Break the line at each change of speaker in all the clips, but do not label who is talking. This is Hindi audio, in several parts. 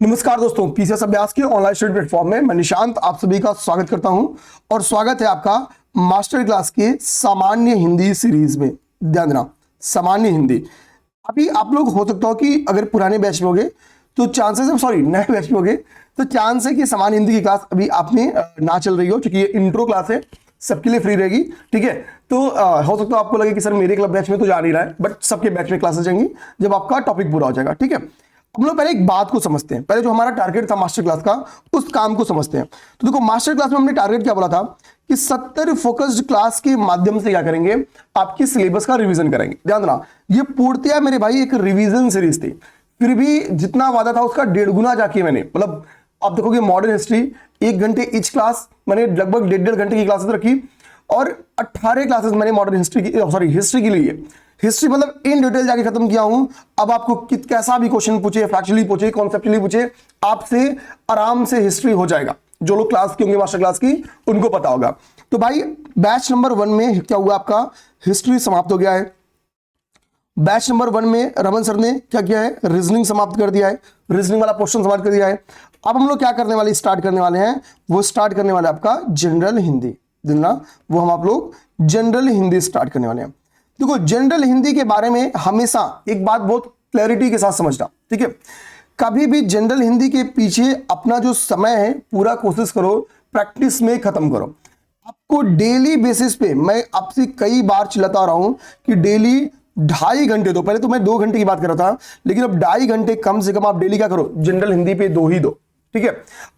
नमस्कार दोस्तों, पीसीएस अभ्यास के ऑनलाइन स्टडी प्लेटफॉर्म में मैं निशांत आप सभी का स्वागत करता हूं और स्वागत है आपका मास्टर क्लास के सामान्य हिंदी सीरीज में। ध्यान देना, सामान्य हिंदी। अभी आप लोग हो सकता हो कि अगर पुराने बैच में होगे तो चांसेस है, सॉरी नए बैच में होगे तो चांस है कि सामान्य हिंदी की क्लास अभी आपने ना चल रही हो, क्योंकि ये इंट्रो क्लास है, सबके लिए फ्री रहेगी। ठीक है, तो हो सकता है आपको लगे कि सर मेरे क्लब बैच में तो जा नहीं रहा है, बट सबके बैच में क्लासेस जाएंगी जब आपका टॉपिक पूरा हो जाएगा। ठीक है, हम लोग पहले एक बात को समझते हैं। पहले जो हमारा टारगेट था मास्टर क्लास का, उस काम को समझते हैं। तो देखो, मास्टर क्लास में हमने टारगेट क्या बोला था कि 70 फोकस्ड क्लास के माध्यम से क्या करेंगे, आपकी सिलेबस का रिवीजन करेंगे। ध्यान देना, ये पूर्णतया मेरे भाई एक रिवीजन सीरीज थी, फिर भी जितना वादा था उसका 1.5 गुना जाके मैंने, मतलब आप देखोगे मॉडर्न हिस्ट्री 1 घंटे ईच क्लास, मैंने लगभग 1.5 घंटे की क्लासेस रखी और 18 क्लासेस मैंने मॉडर्न हिस्ट्री की, सॉरी हिस्ट्री की ली है। हिस्ट्री मतलब इन डिटेल जाके खत्म किया हूं। अब आपको कैसा भी क्वेश्चन पूछे, फैक्चुअली पूछे, कॉन्सेप्चुअली पूछे, आपसे आराम से हिस्ट्री हो जाएगा। जो लोग क्लास की होंगे मास्टर क्लास की, उनको पता होगा। तो भाई बैच नंबर 1 में क्या हुआ, आपका हिस्ट्री समाप्त हो गया है। बैच नंबर 1 में रमन सर ने क्या किया है, रीजनिंग समाप्त कर दिया है, रीजनिंग वाला पोर्शन समाप्त कर दिया है। अब हम लोग क्या करने वाले, स्टार्ट करने वाले हैं, वो स्टार्ट करने वाले आपका जनरल हिंदी। देना, वो हम आप लोग जनरल हिंदी स्टार्ट करने वाले हैं। देखो, जनरल हिंदी के बारे में हमेशा एक बात बहुत क्लैरिटी के साथ समझना। ठीक है, कभी भी जनरल हिंदी के पीछे अपना जो समय है पूरा कोशिश करो प्रैक्टिस में खत्म करो। आपको डेली बेसिस पे, मैं आपसे कई बार चिल्लाता रहा हूं कि डेली 2.5 घंटे दो। पहले तो मैं 2 घंटे की बात कर रहा था, लेकिन अब 2.5 घंटे कम से कम आप डेली क्या करो, जनरल हिंदी पे दो ही दो। ठीक है,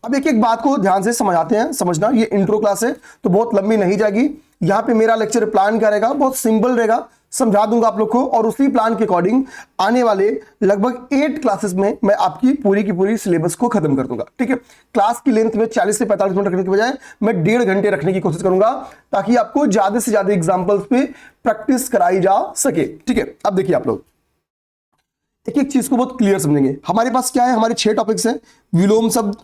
अब एक एक बात को ध्यान से समझाते हैं। समझना, ये इंट्रो क्लास है तो बहुत लंबी नहीं जाएगी। यहां पे मेरा लेक्चर प्लान क्या रहेगा, बहुत सिंपल रहेगा, समझा दूंगा आप लोग को, और उसी प्लान के अकॉर्डिंग आने वाले लगभग 8 क्लासेस में मैं आपकी पूरी की पूरी सिलेबस को खत्म कर दूंगा। ठीक है, क्लास की लेंथ में 40 से 45 मिनट रखने के बजाय मैं 1.5 घंटे रखने की कोशिश करूंगा, ताकि आपको ज्यादा से ज्यादा एग्जाम्पल्स पे प्रैक्टिस कराई जा सके। ठीक है, अब देखिए आप लोग एक एक चीज को बहुत क्लियर समझेंगे। हमारे पास क्या है, हमारे 6 टॉपिक्स हैं। विलोम शब्द,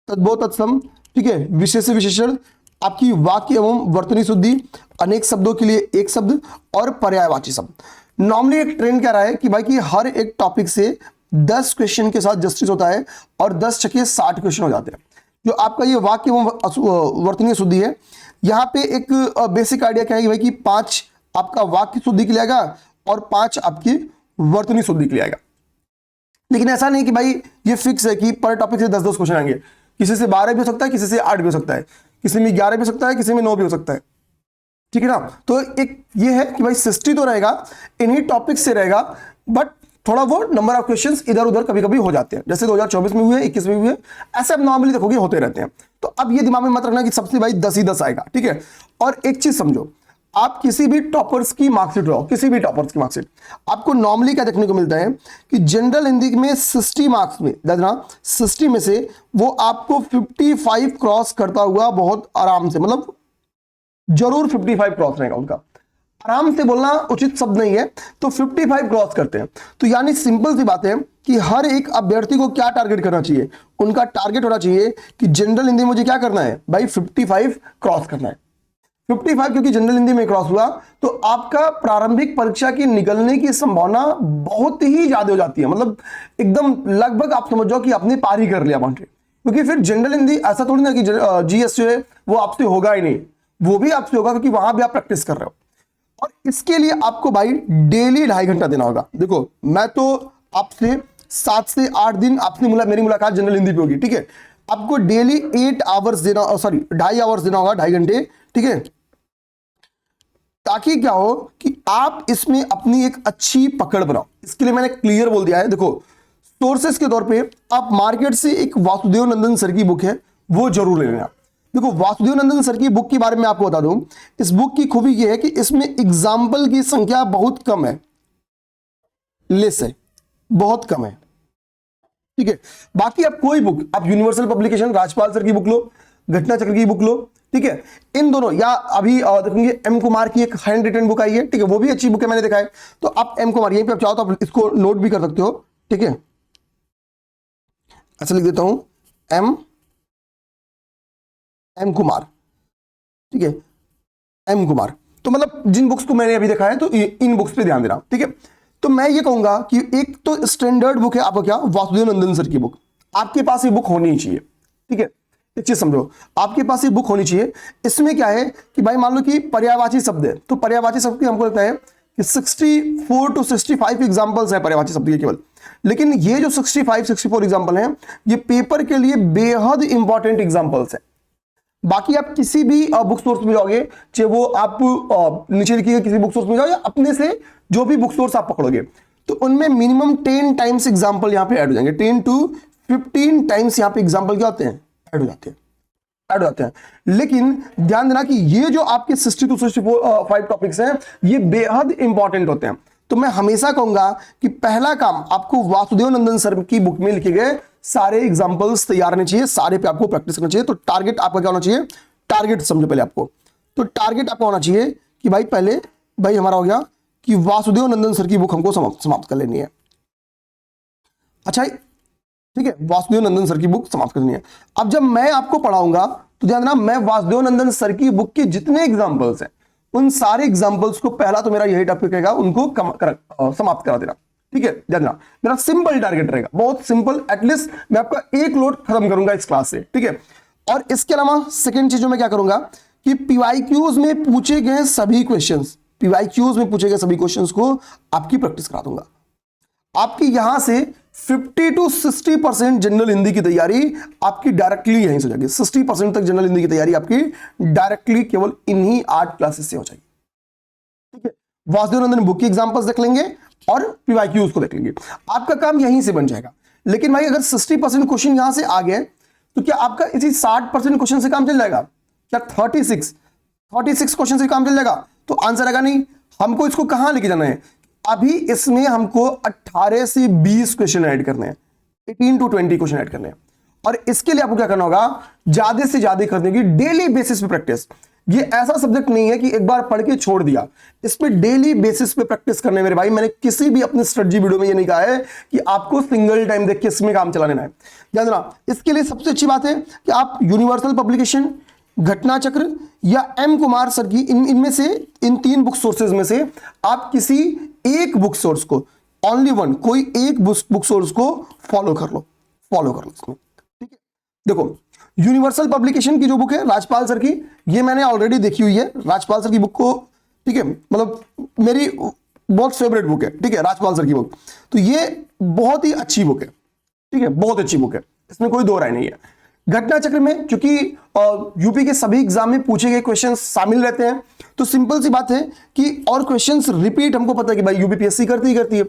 तद्भव तत्सम, ठीक है, विशेष विशेषण, आपकी वाक्य एवं वर्तनी शुद्धि, अनेक शब्दों के लिए एक शब्द और पर्यायवाची शब्द। नॉर्मली एक ट्रेंड क्या रहा है कि भाई कि हर एक टॉपिक से 10 क्वेश्चन के साथ जस्टिस होता है और 10 छके 60 क्वेश्चन हो जाते हैं। जो आपका ये वाक्य एवं वर्तनी शुद्धि है, यहाँ पे एक बेसिक आइडिया क्या है कि भाई कि 5 आपका वाक्य शुद्धि के लिए आएगा और 5 आपकी वर्तनी शुद्धि के लिए आएगा। लेकिन ऐसा नहीं कि भाई ये फिक्स है कि पर टॉपिक से 10-10 क्वेश्चन आएंगे। किसी से 12 भी हो सकता है, किसी से 8 भी हो सकता है, किसी में 11 भी हो सकता है, किसी में 9 भी हो सकता है। ठीक है ना, तो एक ये है कि भाई सिस्टी तो रहेगा, इन्हीं टॉपिक से रहेगा, बट थोड़ा वो नंबर ऑफ क्वेश्चंस इधर उधर कभी कभी हो जाते हैं, जैसे 2024 में हुए, 21 में हुए, ऐसे अब नॉर्मली देखोगे होते रहते हैं। तो अब ये दिमाग में मत रखना कि सबसे भाई 10 ही 10 आएगा। ठीक है, और एक चीज समझो, आप किसी भी टॉपर्स की मार्कशीट लो, किसी भी टॉपर्स की मार्कशीट, आपको नॉर्मली क्या देखने को मिलता है कि जनरल हिंदी में 60 मार्क्स में, देखना 60 में से वो आपको 55 क्रॉस करता हुआ बहुत आराम से, मतलब जरूर 55 क्रॉस रहेगा उनका। आराम से बोलना उचित शब्द नहीं है, तो 55 क्रॉस करते हैं। तो यानी सिंपल सी बात है कि हर एक अभ्यर्थी को क्या टारगेट करना चाहिए, उनका टारगेट होना चाहिए कि जनरल हिंदी में मुझे क्या करना है भाई, 55 क्रॉस करना है। 55 क्योंकि जनरल हिंदी में क्रॉस हुआ तो आपका प्रारंभिक परीक्षा की निकलने की संभावना बहुत ही ज्यादा हो जाती है, मतलब एकदम लगभग आप समझ जाओ कि आपने पार ही कर लिया बाउंड्री। क्योंकि फिर जनरल हिंदी ऐसा थोड़ी ना कि जीएस जो है वो आपसे होगा ही नहीं, वो भी आपसे होगा क्योंकि वहां भी आप प्रैक्टिस कर रहे हो। और इसके लिए आपको भाई डेली 2.5 घंटा देना होगा। देखो, मैं तो आपसे 7 से 8 दिन आपसे मेरी मुलाकात जनरल हिंदी पे होगी। ठीक है, आपको डेली 8 आवर्स देना, सॉरी 2.5 आवर्स देना होगा, 2.5 घंटे। ठीक है, ताकि क्या हो कि आप इसमें अपनी एक अच्छी पकड़ बनाओ। इसके लिए मैंने क्लियर बोल दिया है। देखो, सोर्सेस के तौर पे आप मार्केट से एक वासुदेव नंदन सर की बुक है, वो जरूर ले लेना। देखो, वासुदेव नंदन सर की बुक के बारे में आपको बता दूं, इस बुक की खूबी यह है कि इसमें एग्जाम्पल की संख्या बहुत कम है, लेस है, बहुत कम है। ठीक है, बाकी आप कोई बुक, आप यूनिवर्सल पब्लिकेशन राजपाल सर की बुक लो, घटना चक्र की बुक लो। ठीक है, इन दोनों, या अभी देखेंगे एम कुमार की एक हैंड रिटन बुक आई है। ठीक है, वो भी अच्छी बुक है, मैंने देखा है। तो आप एम कुमार, यहीं पे आप चाहो तो आप इसको नोट भी कर सकते हो। ठीक है, ऐसा लिख देता हूं, एम कुमार। ठीक है, एम कुमार। तो मतलब जिन बुक्स को मैंने अभी देखा है तो इन बुक्स पे ध्यान देना। ठीक है, तो मैं ये कहूंगा कि एक तो स्टैंडर्ड बुक है आपका क्या, वासुदेव नंदन सर की बुक, आपके पास ये बुक होनी ही चाहिए, ठीक है। एक चीज समझो, आपके पास ये बुक होनी चाहिए। इसमें क्या है कि भाई मान लो कि पर्यायवाची शब्द है, तो पर्यायवाची शब्द की हमको लगता है कि 64 to 65 एग्जाम्पल्स है पर्यायवाची शब्द के केवल। लेकिन ये जो 65-64 एग्जाम्पल हैं, ये पेपर के लिए बेहद इंपॉर्टेंट एग्जाम्पल्स है। बाकी आप किसी भी बुक सोर्स में जाओगे, चाहे वो आप नीचे लिखिएगा किसी बुक सोर्स में जाओ या अपने से जो भी बुक सोर्स आप पकड़ोगे, तो उनमें मिनिमम 10 टाइम्स एग्जाम्पल यहाँ पे ऐड हो जाएंगे। 10 to 15 टाइम्स यहाँ पे एग्जाम्पल क्या होते हैं, ऐड हो जाते हैं। लेकिन ध्यान देना कि ये जो आपके 60 to 65 टॉपिक्स हैं, ये बेहद इंपॉर्टेंट होते हैं। तो मैं हमेशा कहूंगा कि पहला काम आपको वासुदेव नंदन सर की बुक में लिखे गए सारे एग्जाम्पल्स तैयार होने चाहिए, सारे पे आपको प्रैक्टिस करना चाहिए। तो टारगेट आपका क्या होना चाहिए, टारगेट समझो पहले आपको। तो टारगेट आपका होना चाहिए कि भाई पहले भाई हमारा हो गया कि वासुदेव नंदन सर की बुक हमको समाप्त कर लेनी है। अच्छा, ठीक है, वासुदेव नंदन सर की बुक समाप्त करनी है। अब जब मैं आपको पढ़ाऊंगा तो ध्यान देना, मैं वासुदेव नंदन सर की बुक के जितने एग्जाम्पल्स हैं, उन सारे एग्जाम्पल्स को पहला तो मेरा यही टॉपिक रहेगा, उनको समाप्त करा देना, ठीक है। ध्यान देना, मेरा सिंपल टारगेट रहेगा, बहुत सिंपल। एटलीस्ट मैं आपका एक लोड खत्म करूंगा इस क्लास से, ठीक है। और इसके अलावा सेकेंड चीज जो मैं क्या करूंगा कि पीवाईक्यूज में पूछे गए सभी क्वेश्चंस, पीवाईक्यूज में पूछे गए सभी क्वेश्चंस को आपकी प्रैक्टिस करा दूंगा। आपकी यहां से 50 to 60% जनरल हिंदी की तैयारी आपकी डायरेक्टली यहीं से हो जाएगी। 60% तक जनरल हिंदी की तैयारी आपकी डायरेक्टली केवल इन्हीं 8 क्लासेस से हो जाएगी, ठीक है। वासुदेव नंदन बुक की एग्जांपल्स देख लेंगे और पीवाईक्यूज को देख लेंगे, आपका काम यहीं से बन जाएगा। लेकिन भाई अगर 60% क्वेश्चन यहां से आ गए तो क्या आपका इसी 60% क्वेश्चन से काम चल जाएगा? क्या 36 क्वेश्चन से काम चल जाएगा? तो आंसर आएगा नहीं। हमको इसको कहां लेके जाना है? अभी इसमें हमको 18 से 20 क्वेश्चन ऐड करने हैं, 18 to 20 क्वेश्चन ऐड करने हैं। और इसके लिए आपको क्या करना होगा, ज्यादा से ज्यादा करने की डेली बेसिस पे प्रैक्टिस। ये ऐसा सब्जेक्ट नहीं है कि एक बार पढ़ के छोड़ दिया, इस पे डेली बेसिस पे प्रैक्टिस करने मेरे भाई। मैंने किसी भी अपने स्ट्रेटजी वीडियो में ये नहीं कहा है कि आपको सिंगल टाइम देख के इसमें काम चला लेना है। ध्यान देना, इसके लिए सबसे अच्छी बात है कि आप यूनिवर्सल पब्लिकेशन, घटना चक्र या एम कुमार सर की इनमें से इन 3 बुक सोर्सेज में से आप किसी एक बुक सोर्स को, ओनली वन, कोई एक बुक सोर्स को फॉलो कर लो इसमें, ठीक है। देखो, यूनिवर्सल पब्लिकेशन की जो बुक है राजपाल सर की, ये मैंने ऑलरेडी देखी हुई है राजपाल सर की बुक को, ठीक है। मतलब मेरी बहुत फेवरेट बुक है, ठीक है, राजपाल सर की बुक। तो ये बहुत ही अच्छी बुक है, ठीक है, बहुत अच्छी बुक है, इसमें कोई दो राय नहीं है। घटना चक्र में चूंकि यूपी के सभी एग्जाम में पूछे गए क्वेश्चंस शामिल रहते हैं, तो सिंपल सी बात है कि और क्वेश्चंस रिपीट हमको पता है कि भाई यूपीपीएससी करती ही करती है,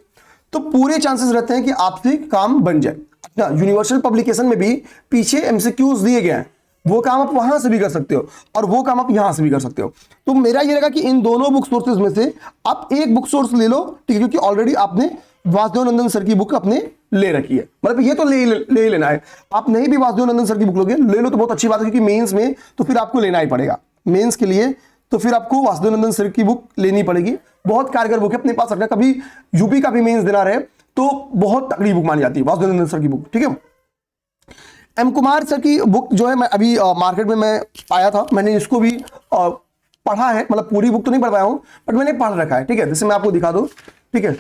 तो पूरे चांसेस रहते हैं कि आपसे काम बन जाए। अच्छा, यूनिवर्सल पब्लिकेशन में भी पीछे एमसीक्यूज दिए गए हैं, वो काम आप वहां से भी कर सकते हो और वो काम आप यहां से भी कर सकते हो। तो मेरा ये रहेगा कि इन दोनों बुक सोर्सेज में से आप एक बुक सोर्स ले लो, ठीक है, क्योंकि ऑलरेडी आपने वासुदेव नंदन सर की बुक अपने ले रखी है, मतलब ये तो ले ही लेना है। आप नहीं भी वासुदेव नंदन सर की बुक लोगे, ले लो तो बहुत अच्छी बात है, क्योंकि मेंस में तो फिर आपको लेना ही पड़ेगा, मेंस के लिए तो फिर आपको वासुदेव नंदन सर की बुक लेनी पड़ेगी। बहुत कारगर बुक है, अपने पास रखना, कभी यूपी का भी मेंस देना रहे तो बहुत तगड़ी बुक मानी जाती है वासुदेव नंदन सर की बुक, ठीक है। एम कुमार सर की बुक जो है, मैं अभी मार्केट में मैं पाया था, मैंने इसको भी पढ़ा है, मतलब पूरी बुक तो नहीं पढ़ पाया हूं बट मैंने पढ़ रखा है, ठीक है। जैसे मैं आपको दिखा दूं, ठीक है,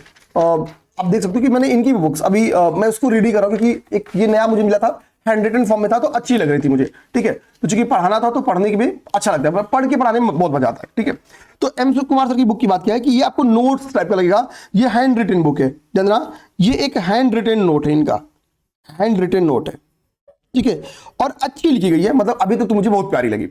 आप देख सकते हो कि मैंने इनकी भी बुक्स अभी मैं उसको रीड ही कर रहा हूं, क्योंकि एक ये नया मुझे मिला था, हैंड रिटन फॉर्म में था तो अच्छी लग रही थी मुझे, ठीक है। तो चूंकि पढ़ाना था तो पढ़ने की भी अच्छा लगता है, पढ़ के पढ़ाने में बहुत मजा आता है, ठीक है। तो एम कुमार सर की बुक की बात क्या है कि ये आपको नोट्स टाइप का लगेगा, ये हैंड रिटन बुक है, ध्यान देना, ये एक हैंड रिटन नोट है, इनका हैंड रिटन नोट है, ठीक है, और अच्छी लिखी गई है, मतलब अभी तक तो मुझे बहुत प्यारी लगी।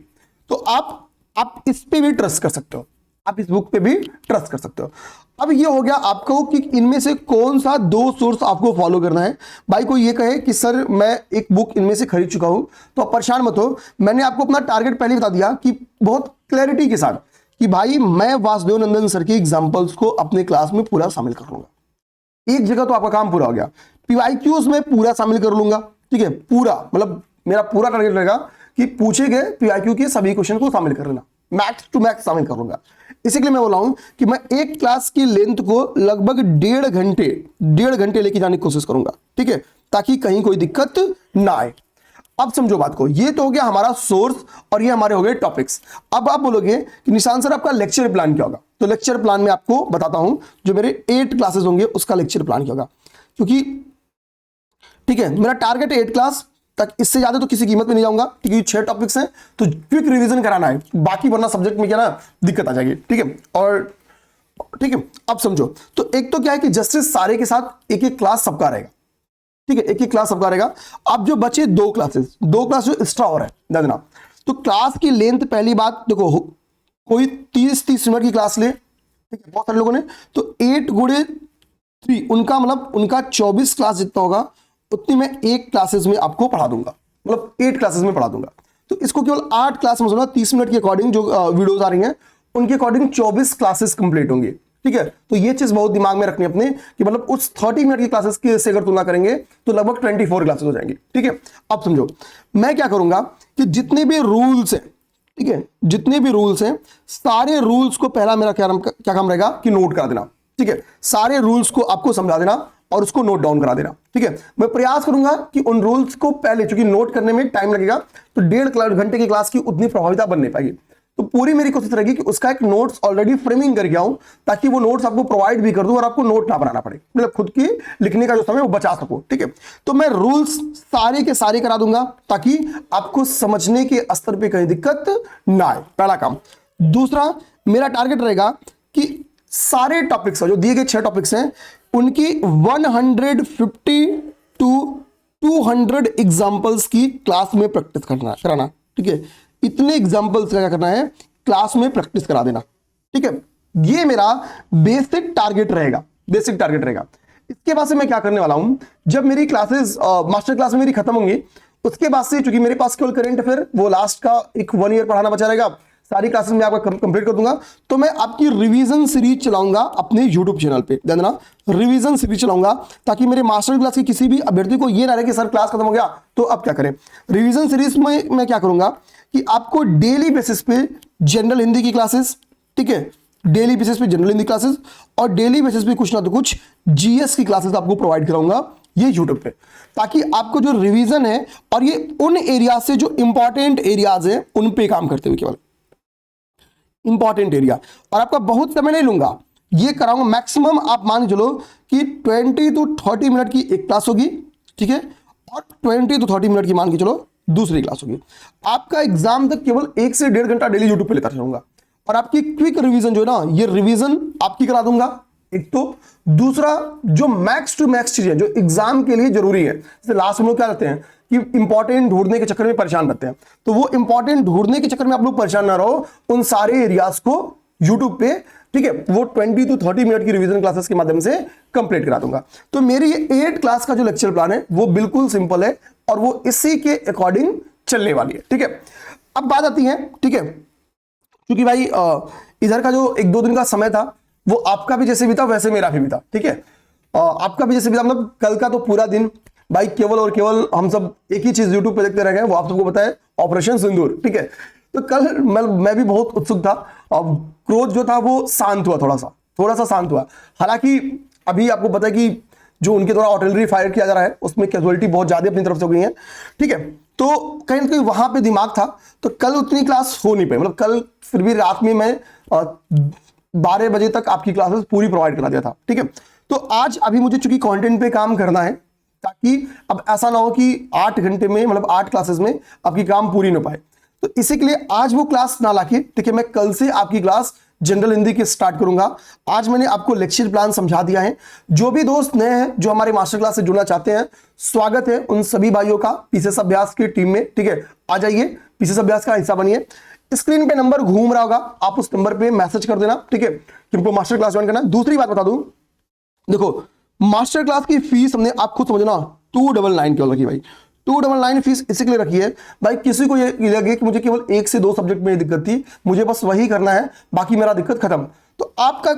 तो आप इस पे भी ट्रस्ट कर सकते हो, आप इस बुक पे भी ट्रस्ट कर सकते हो। अब ये हो गया आपको कि इनमें से कौन सा 2 सोर्स आपको फॉलो करना है। भाई कोई ये कहे कि सर मैं एक बुक इनमें से खरीद चुका हूं, तो आप परेशान मत हो, मैंने आपको अपना टारगेट पहले बता दिया कि बहुत क्लैरिटी के साथ कि भाई मैं वासुदेव नंदन सर की एग्जाम्पल्स को अपने क्लास में पूरा शामिल कर लूंगा। एक जगह तो आपका काम पूरा हो गया, पीवाईक्यूज में पूरा शामिल कर लूंगा, ठीक है, पूरा, मतलब मेरा पूरा टारगेट रहेगा कि पूछे गए पीवाईक्यू के सभी क्वेश्चन को शामिल कर लेना, मैक्स टू मैक्स शामिल कर लूंगा। इसी के लिए मैं बोला हूं कि मैं एक क्लास की लेंथ को लगभग 1.5 घंटे लेके जाने की कोशिश करूंगा, ठीक है, ताकि कहीं कोई दिक्कत ना आए। अब समझो बात को, ये तो हो गया हमारा सोर्स और ये हमारे हो गए टॉपिक्स। अब आप बोलोगे कि निशान सर आपका लेक्चर प्लान क्या होगा, तो लेक्चर प्लान में आपको बताता हूं, जो मेरे 8 क्लासेस होंगे उसका लेक्चर प्लान क्या होगा। क्योंकि ठीक है, मेरा टारगेट है 8 क्लास तक, इससे ज्यादा तो किसी कीमत में नहीं जाऊंगा, क्योंकि 6 टॉपिक्स हैं तो क्विक रिवीजन कराना है, बाकी वरना सब्जेक्ट में क्या ना दिक्कत आ जाएगी। ठीक है, और ठीक है, अब समझो, तो एक तो क्या है कि जस्टिस सारे के साथ एक एक क्लास सबका रहेगा। ठीक है, एक एक क्लास सबका रहेगा। अब जो बचे 2 क्लासेस, 2 क्लास जो एक्स्ट्रा और है देखना, तो क्लास की लेंथ, पहली बात देखो, कोई 30 मिनट की क्लास ले, ठीक है, बहुत सारे लोगों ने, तो 8 गुणे 3 उनका मतलब उनका 24 क्लास जितना होगा उतनी मैं 1 क्लासेस में आपको पढ़ा दूंगा, मतलब 8 क्लासेस में पढ़ा दूंगा। तो इसको केवल 8 क्लास में समझना, 30 मिनट के अकॉर्डिंग जो वीडियोस आ रही हैं उनके अकॉर्डिंग 24 क्लासेस कंप्लीट होंगी। ठीक है, तो ये चीज बहुत दिमाग में रखनी अपने, कि मतलब उस 30 मिनट की क्लासेस की से अगर तुलना करेंगे तो लगभग 24 क्लासेस हो जाएंगी। ठीक है, अब समझो, मैं क्या करूंगा कि जितने भी रूल्स हैं, ठीक है, जितने भी रूल्स हैं, सारे रूल्स को पहला मेरा क्या काम रहेगा कि नोट करा देना। ठीक है, सारे रूल्स को आपको समझा देना और उसको नोट डाउन करा देना। ठीक है, मैं प्रयास करूंगा कि उन रूल्स को पहले, चूंकि नोट करने में टाइम लगेगा तो 1.5 घंटे की क्लास की उतनी प्रभाविता बन नहीं पाएगी, तो पूरी मेरी कोशिश रहेगी कि उसका एक नोट्स ऑलरेडी फ्रेमिंग करके आऊं, ताकि वो नोट्स आपको प्रोवाइड भी कर दूं और आपको नोट ना बनाना पड़े, मतलब खुद की लिखने का जो समय वो बचा सको। ठीक है, तो मैं रूल्स सारे के सारे करा दूंगा ताकि आपको समझने के स्तर पे कहीं दिक्कत ना आए, पहला काम। दूसरा, मेरा टारगेट रहेगा कि सारे टॉपिक्स जो दिए गए 6 टॉपिक्स हैं उनकी 150 टू 200 एग्जांपल्स की क्लास में प्रैक्टिस कराना। ठीक है, इतने एग्जांपल्स का क्या करना है, क्लास में प्रैक्टिस करा देना। ठीक है, ये मेरा बेसिक टारगेट रहेगा, बेसिक टारगेट रहेगा। इसके बाद से मैं क्या करने वाला हूं, जब मेरी क्लासेस मास्टर क्लास मेरी खत्म होंगी, उसके बाद से चूंकि मेरे पास केवल करंट अफेयर वो लास्ट का एक 1 ईयर पढ़ाना बचा रहेगा, सारी क्लासेस में आपका कंप्लीट कर दूंगा, तो मैं आपकी रिवीजन सीरीज चलाऊंगा अपने यूट्यूब चैनल पे। ध्यान देना, रिवीजन सीरीज चलाऊंगा ताकि मेरे मास्टर क्लास के किसी भी अभ्यर्थी को ये ना रहे कि सर क्लास खत्म हो गया तो अब क्या करें। रिवीजन सीरीज में मैं क्या करूंगा कि आपको डेली बेसिस पे जनरल हिंदी की क्लासेस, ठीक है, डेली बेसिस पे जनरल हिंदी क्लासेस और डेली बेसिस पे कुछ ना तो कुछ जीएस की क्लासेस आपको प्रोवाइड कराऊंगा ये यूट्यूब पे, ताकि आपको जो रिवीजन है और ये उन एरिया से जो इंपॉर्टेंट एरियाज है उन पे काम करते हुए, केवल इंपॉर्टेंट एरिया, और आपका बहुत समय नहीं लूंगा, ये कराऊंगा मैक्सिमम आप मान के चलो कि 20 to 30 मिनट की एक क्लास होगी। ठीक है, और 20 to 30 मिनट की मान के चलो दूसरी क्लास होगी। आपका एग्जाम तक केवल 1 से 1.5 घंटा डेली यूट्यूब पे लेता रहूंगा, और आपकी क्विक रिवीजन जो है ना, ये रिवीजन आपकी करा दूंगा एक तो। दूसरा, जो मैक्स टू मैक्स चीजें जो एग्जाम के लिए जरूरी है, जैसे लास्ट में लोग क्या करते हैं कि इंपॉर्टेंट ढूंढने के चक्कर में परेशान रहते हैं, तो वो इंपॉर्टेंट ढूंढने के चक्कर में आप लोग परेशान ना रहो, उन सारे एरियाज को यूट्यूब पे, ठीक है, वो 20 to 30 मिनट की रिवीजन क्लासेस के माध्यम से कंप्लीट करा दूंगा। तो मेरी 8 क्लास का जो लेक्चर प्लान है वो बिल्कुल सिंपल है और वो इसी के अकॉर्डिंग चलने वाली है। ठीक है, अब बात आती है, ठीक है, क्योंकि भाई इधर का जो 1-2 दिन का समय था वो आपका भी जैसे बीता वैसे मेरा भी बीता। ठीक है, आपका भी जैसे बीता, मतलब कल का तो पूरा दिन भाई केवल और केवल हम सब एक ही चीज यूट्यूब पे देखते रह गए, वो आप सबको पता है, ऑपरेशन सिंदूर। ठीक है, तो कल मैं भी बहुत उत्सुक था और क्रोध जो था वो शांत हुआ, थोड़ा सा शांत हुआ। हालांकि अभी आपको पता है कि जो उनके द्वारा आर्टिलरी फायर किया जा रहा है उसमें कैजुअलिटी बहुत ज्यादा अपनी तरफ से हो गई है। ठीक है, तो कहीं ना कहीं वहां पे दिमाग था, तो कल उतनी क्लास हो नहीं पाई, मतलब कल फिर भी रात में मैं 12 बजे तक आपकी क्लासेस पूरी प्रोवाइड करा दिया था। ठीक है, तो आज अभी मुझे चूंकि कंटेंट पे काम करना है, ताकि अब ऐसा ना हो कि 8 घंटे में, मतलब 8 क्लासेस में आपकी काम पूरी ना पाए, तो इसी के लिए आज वो क्लास ना लाके, ठीक है, मैं कल से आपकी क्लास जनरल हिंदी की स्टार्ट करूंगा। आज मैंने आपको लेक्चर प्लान समझा दिया है। जो भी दोस्त नए हैं जो हमारे मास्टर क्लास से जुड़ना चाहते हैं, स्वागत है उन सभी भाइयों का पीसीएस अभ्यास की टीम में। ठीक है, आ जाइए, पीसीएस अभ्यास का हिस्सा बनिए। स्क्रीन पे नंबर घूम रहा होगा, आप उस नंबर पे मैसेज कर देना, ठीक है, कि हमको मास्टर क्लास ज्वाइन करना है। दूसरी बात बता दूं, देखो मास्टर क्लास की फीस हमने, आप खुद समझना, 299 केवल रखी भाई। 299 फीस इसी के लिए रखी है भाई, किसी को ये लगे कि मुझे केवल 1 से 2 सब्जेक्ट में दिक्कत थी, मुझे बस वही करना है, बाकी मेरा दिक्कत खत्म, तो आपका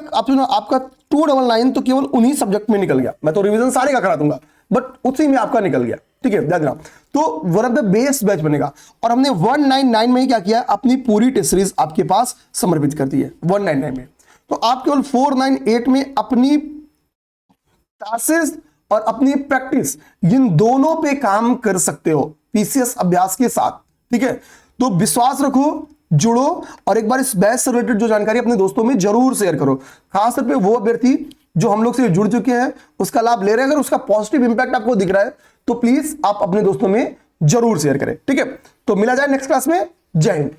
299 तो केवल उन्हीं सब्जेक्ट में निकल गया। मैं तो रिवीजन सारे का करा दूंगा, बट उसी में आपका निकल गया। ठीक है, ध्यान देना, तो one of the best batch बनेगा। और हमने 199 में ही क्या किया, अपनी पूरी टेस्ट सीरीज आपके पास समर्पित कर दी है 199 में। तो आप केवल 498 में अपनी क्लासेस और अपनी प्रैक्टिस, इन दोनों पे काम कर सकते हो पीसीएस अभ्यास के साथ। ठीक है, तो विश्वास रखो, जुड़ो और एक बार इस बैच से रिलेटेड जो जानकारी अपने दोस्तों में जरूर शेयर करो। खासतौर पे वो अभ्यर्थी जो हम लोग से जुड़ चुके हैं, उसका लाभ ले रहे हैं, अगर उसका पॉजिटिव इंपैक्ट आपको दिख रहा है तो प्लीज आप अपने दोस्तों में जरूर शेयर करें। ठीक है, तो मिला जाए नेक्स्ट क्लास में। जय हिंद।